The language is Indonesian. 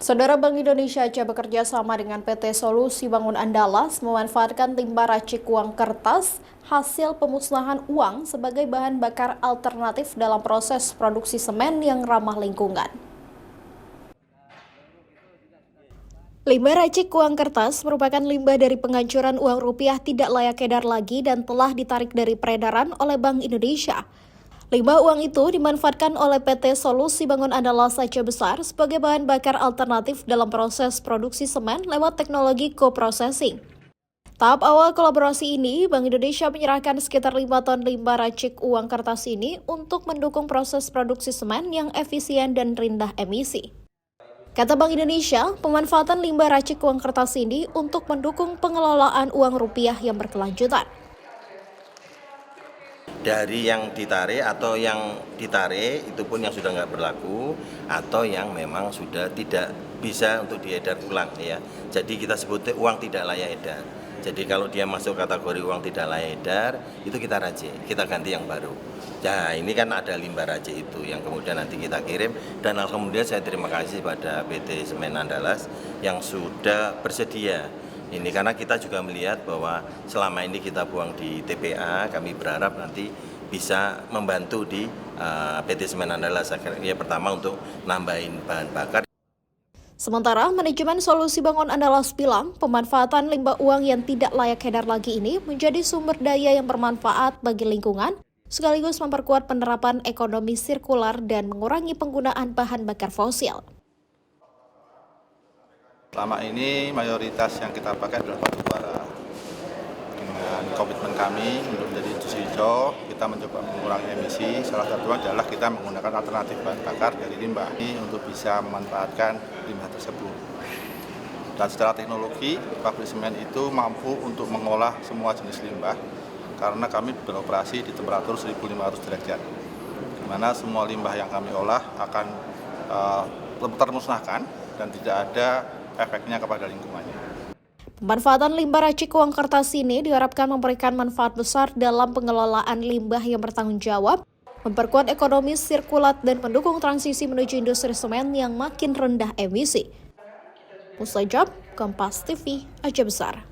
Saudara Bank Indonesia Aceh bekerja sama dengan PT Solusi Bangun Andalas memanfaatkan limbah racik uang kertas hasil pemusnahan uang sebagai bahan bakar alternatif dalam proses produksi semen yang ramah lingkungan. Limbah racik uang kertas merupakan limbah dari penghancuran uang rupiah tidak layak edar lagi dan telah ditarik dari peredaran oleh Bank Indonesia. Limbah uang itu dimanfaatkan oleh PT Solusi Bangun Andalas Aceh Besar sebagai bahan bakar alternatif dalam proses produksi semen lewat teknologi co-processing. Tahap awal kolaborasi ini, Bank Indonesia menyerahkan sekitar 5 ton limbah racik uang kertas ini untuk mendukung proses produksi semen yang efisien dan rendah emisi. Kata Bank Indonesia, pemanfaatan limbah racik uang kertas ini untuk mendukung pengelolaan uang rupiah yang berkelanjutan. Dari yang ditarik atau yang ditarik itu pun yang sudah nggak berlaku atau yang memang sudah tidak bisa untuk diedar ulang ya. Jadi kita sebutnya uang tidak layak edar. Jadi kalau dia masuk kategori uang tidak layak edar, itu kita racik, kita ganti yang baru. Nah ini kan ada limbah racik itu yang kemudian nanti kita kirim, dan alhamdulillah saya terima kasih pada PT Semen Andalas yang sudah bersedia. Ini karena kita juga melihat bahwa selama ini kita buang di TPA, kami berharap nanti bisa membantu di PT Semen Andalas. Ya pertama untuk nambahin bahan bakar. Sementara manajemen Solusi Bangun Andalas bilang pemanfaatan limbah uang yang tidak layak edar lagi ini menjadi sumber daya yang bermanfaat bagi lingkungan, sekaligus memperkuat penerapan ekonomi sirkular dan mengurangi penggunaan bahan bakar fosil. Selama ini mayoritas yang kita pakai adalah batu bara. Dengan komitmen kami untuk menjadi industri hijau, kita mencoba mengurangi emisi. Salah satu adalah kita menggunakan alternatif bahan bakar dari limbah ini untuk bisa memanfaatkan limbah tersebut. Dan secara teknologi, pabrik semen itu mampu untuk mengolah semua jenis limbah karena kami beroperasi di temperatur 1500 derajat. Di mana semua limbah yang kami olah akan termusnahkan dan tidak ada efeknya kepada lingkungannya. Pemanfaatan limbah racik uang kertas ini diharapkan memberikan manfaat besar dalam pengelolaan limbah yang bertanggung jawab, memperkuat ekonomi sirkulat dan mendukung transisi menuju industri semen yang makin rendah emisi. Mustajab, Kompas TV, Aceh Besar.